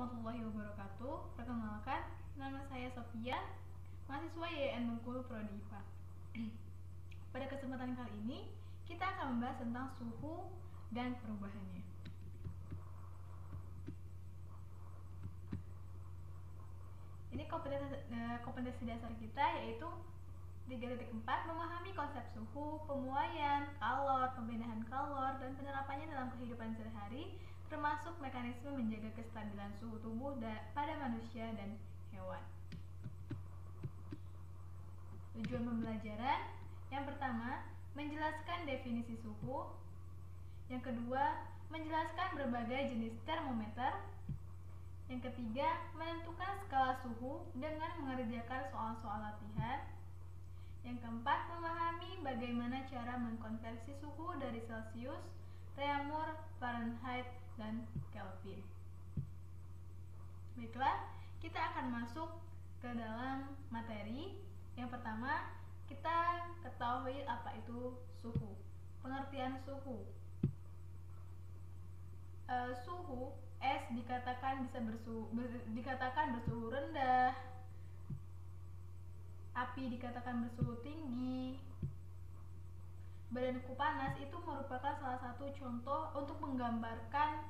warahmatullahi wabarakatuh. Perkenalkan, nama saya Sofia, mahasiswa YN Bengkulu Prodi IPA. Pada kesempatan kali ini, kita akan membahas tentang suhu dan perubahannya. Ini kompetensi dasar kita yaitu 3.4 memahami konsep suhu, pemuaian, kalor, pemindahan kalor, dan penerapannya dalam kehidupan sehari, termasuk mekanisme menjaga kestabilan suhu tubuh pada manusia dan hewan. Tujuan pembelajaran: yang pertama, menjelaskan definisi suhu. Yang kedua, menjelaskan berbagai jenis termometer. Yang ketiga, menentukan skala suhu dengan mengerjakan soal-soal latihan. Yang keempat, memahami bagaimana cara mengkonversi suhu dari Celcius, Reaumur, Fahrenheit, dan Kelvin. Baiklah, kita akan masuk ke dalam materi. Yang pertama, kita ketahui apa itu suhu. Pengertian suhu. Suhu es dikatakan bersuhu rendah, api dikatakan bersuhu tinggi. Badanku panas itu merupakan salah satu contoh untuk menggambarkan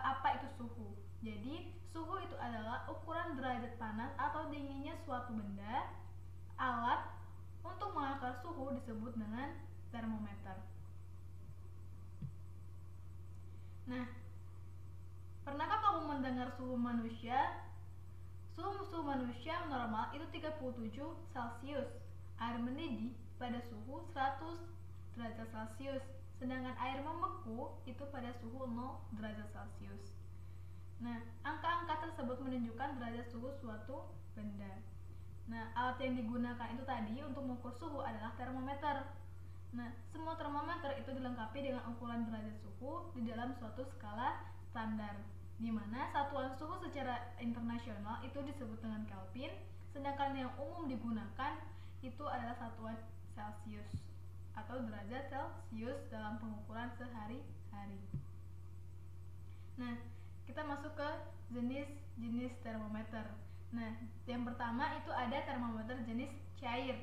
apa itu suhu. Jadi, suhu itu adalah ukuran derajat panas atau dinginnya suatu benda. Alat untuk mengatur suhu disebut dengan termometer. Nah, pernahkah kamu mendengar suhu manusia? Suhu manusia normal itu 37 Celcius. Air mendidih pada suhu 100 derajat Celcius, sedangkan air membeku itu pada suhu 0 derajat Celcius. Nah, angka-angka tersebut menunjukkan derajat suhu suatu benda. Nah, alat yang digunakan itu tadi untuk mengukur suhu adalah termometer. Nah, semua termometer itu dilengkapi dengan ukuran derajat suhu di dalam suatu skala standar, di mana satuan suhu secara internasional itu disebut dengan Kelvin, sedangkan yang umum digunakan itu adalah satuan Celcius atau derajat Celcius dalam pengukuran sehari-hari. Nah, kita masuk ke jenis-jenis termometer. Nah, yang pertama itu ada termometer jenis cair.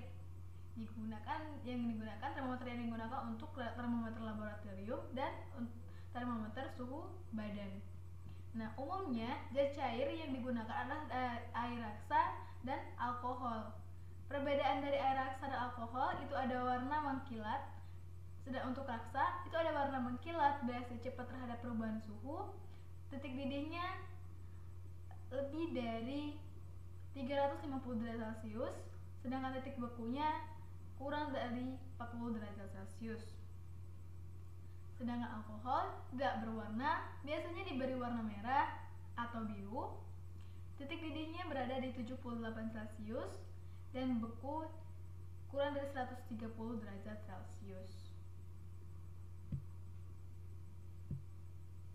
Termometer yang digunakan untuk termometer laboratorium dan termometer suhu badan. Nah, umumnya zat cair yang digunakan adalah air raksa dan alkohol. Perbedaan dari air raksa dan alkohol itu ada warna mengkilat. Sedang untuk raksa itu ada warna mengkilat, bereaksi cepat terhadap perubahan suhu. Titik didihnya lebih dari 350 derajat Celcius, sedangkan titik bekunya kurang dari 40 derajat Celcius. Sedangkan alkohol tidak berwarna, biasanya diberi warna merah atau biru. Titik didihnya berada di 78 Celcius dan beku kurang dari 130 derajat Celcius.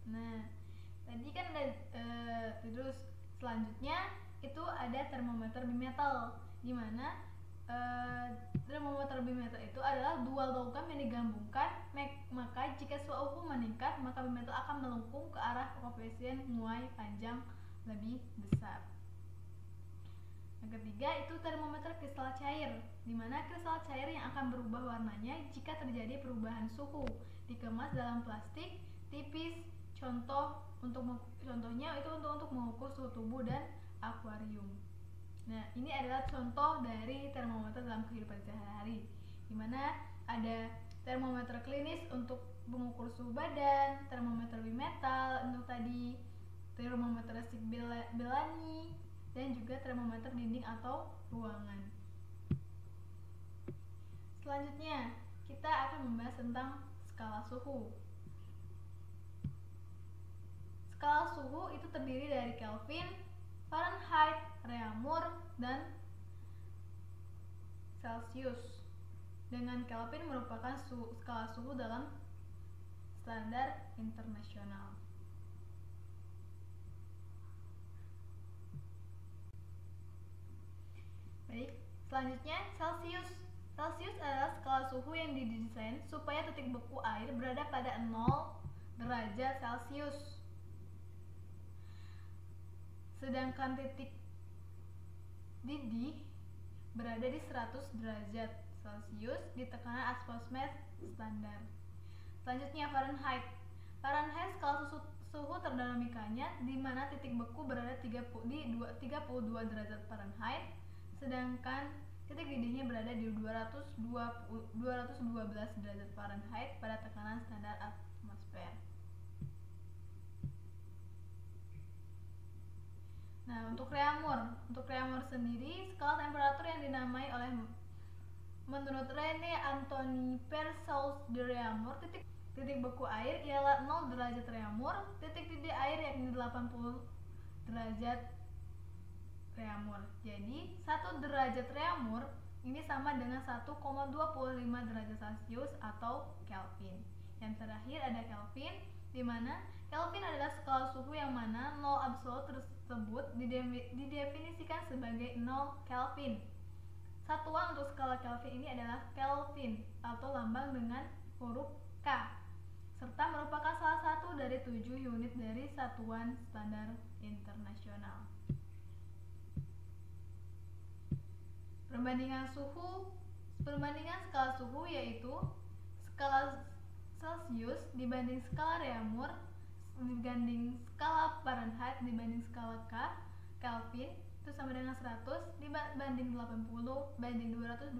Nah, tadi kan ada terus selanjutnya itu ada termometer bimetal, di mana termometer bimetal itu adalah dua logam yang digabungkan. Maka jika suhu meningkat, maka bimetal akan melengkung ke arah koefisien muai panjang lebih besar. Yang ketiga itu termometer kristal cair, di mana kristal cair yang akan berubah warnanya jika terjadi perubahan suhu, dikemas dalam plastik tipis. Contohnya itu untuk mengukur suhu tubuh dan akuarium. Nah, ini adalah contoh dari termometer dalam kehidupan sehari-hari, di mana ada termometer klinis untuk mengukur suhu badan, termometer bimetal untuk tadi termometer Stick-Bellany, dan juga termometer dinding atau ruangan. Selanjutnya, kita akan membahas tentang skala suhu. Skala suhu itu terdiri dari Kelvin, Fahrenheit, Reaumur, dan Celcius. Dengan Kelvin merupakan skala suhu dalam standar internasional. Baik, selanjutnya Celcius. Celcius adalah skala suhu yang didesain supaya titik beku air berada pada 0 derajat Celcius. sedangkan titik didih berada di 100 derajat Celcius di tekanan atmosfer standar. Selanjutnya Fahrenheit. Fahrenheit skala suhu termodinamikanya di mana titik beku berada di 32 derajat Fahrenheit, sedangkan titik didihnya berada di 212 derajat Fahrenheit pada tekanan standar atmosfer. Nah, untuk Reaumur sendiri skala temperatur yang dinamai oleh menurut Rene Anthony Persaud de Reaumur, titik beku air ialah 0 derajat Reaumur, titik didih air yakni 80 derajat Reaumur. Jadi 1 derajat Reaumur ini sama dengan 1,25 derajat Celcius atau Kelvin. Yang terakhir ada Kelvin, di mana Kelvin adalah skala suhu yang mana 0 absolut tersebut didefinisikan sebagai 0 Kelvin. Satuan untuk skala Kelvin ini adalah Kelvin atau lambang dengan huruf K, serta merupakan salah satu dari 7 unit dari satuan standar internasional. Perbandingan skala suhu yaitu skala Celcius dibanding skala Reaumur dibanding skala Fahrenheit dibanding skala Kelvin itu sama dengan 100 dibanding 80 banding 212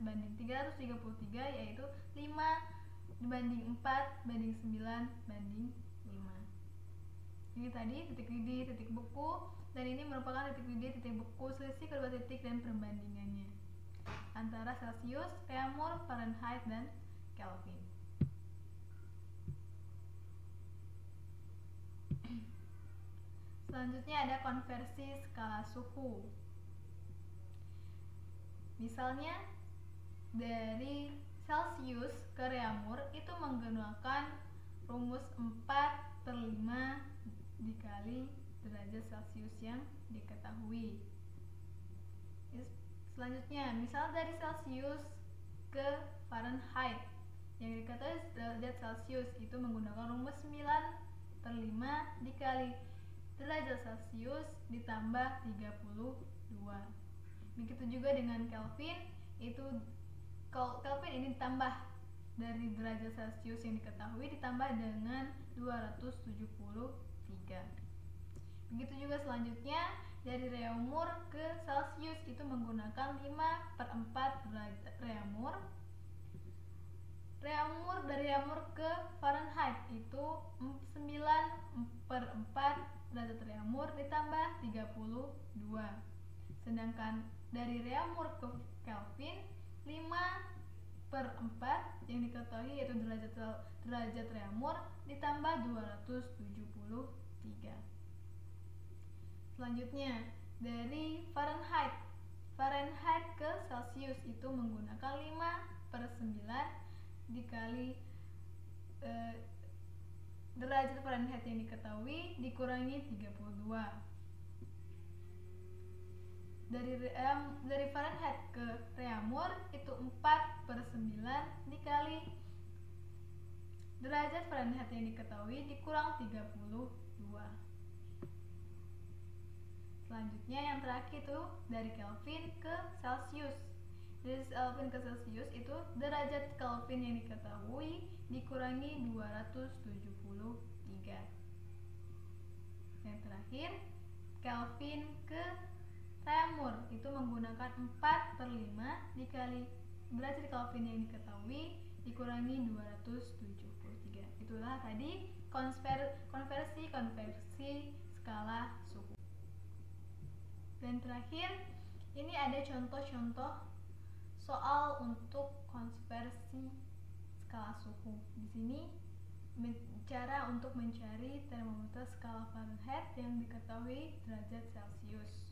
banding 333, yaitu 5 dibanding 4 banding 9 banding 5. Ini tadi titik didih, titik beku, dan ini merupakan titik didih, titik beku, selisih kedua titik dan perbandingannya antara Celcius, Reaumur, Fahrenheit, dan Kelvin. Selanjutnya ada konversi skala suhu. Misalnya dari Celcius ke Reaumur itu menggunakan rumus 4/5 dikali derajat Celcius yang diketahui. Selanjutnya, misal dari Celcius ke Fahrenheit yang diketahui derajat Celcius itu menggunakan rumus 9/5 dikali derajat Celcius ditambah 32. Begitu juga dengan Kelvin, itu Kelvin ini ditambah dari derajat Celcius yang diketahui ditambah dengan 273. Begitu juga selanjutnya dari Reaumur ke Celcius itu menggunakan 5/4 derajat Reaumur. Dari Reaumur ke Fahrenheit itu 9/4 derajat Reaumur ditambah 32. Sedangkan dari Reaumur ke Kelvin 5/4 yang diketahui yaitu derajat Reaumur ditambah 273. Selanjutnya dari Fahrenheit ke Celcius itu menggunakan 5/9 dikali derajat Fahrenheit yang diketahui dikurangi 32. Dari Fahrenheit ke Reaumur itu 4/9 dikali derajat Fahrenheit yang diketahui dikurang 32. Selanjutnya yang terakhir itu dari Kelvin ke Celcius. Dari Kelvin ke Celcius itu derajat Kelvin yang diketahui dikurangi 273. Yang terakhir Kelvin ke Reaumur itu menggunakan 4/5 dikali derajat Kelvin yang diketahui dikurangi 273. Itulah tadi konversi skala suhu. Dan terakhir ini ada contoh-contoh soal untuk konversi skala suhu. Di sini cara untuk mencari termometer skala Fahrenheit yang diketahui derajat Celcius.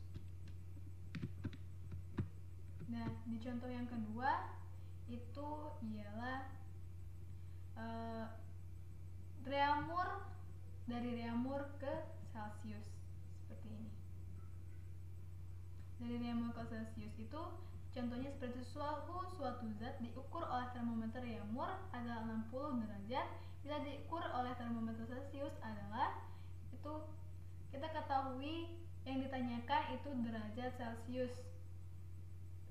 Nah, di contoh yang kedua itu ialah dari Reaumur ke Celcius seperti ini. Dari Reaumur ke Celcius itu contohnya seperti suatu zat diukur oleh termometer Reaumur adalah 60 derajat, bila diukur oleh termometer Celcius adalah itu kita ketahui ditanyakan itu derajat Celcius.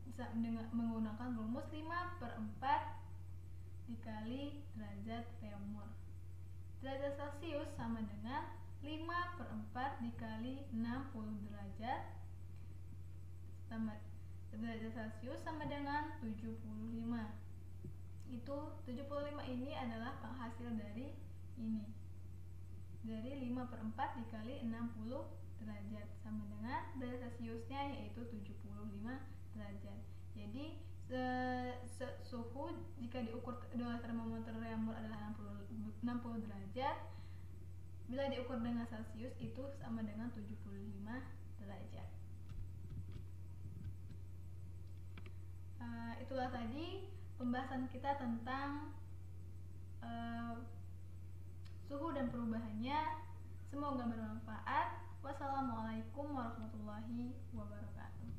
Bisa menggunakan rumus 5/4 dikali derajat Reaumur. Derajat Celcius sama dengan 5/4 dikali 60 derajat, derajat Celcius sama dengan 75. Itu 75 ini adalah penghasil dari ini. Dari 5/4 dikali 60 derajat sama dengan derajat Celciusnya yaitu 75 derajat. Jadi suhu jika diukur dengan termometer Reaumur adalah 60 derajat. Bila diukur dengan Celcius itu sama dengan 75 derajat. Itulah tadi pembahasan kita tentang suhu dan perubahannya. Semoga bermanfaat. Wassalamualaikum warahmatullahi wabarakatuh.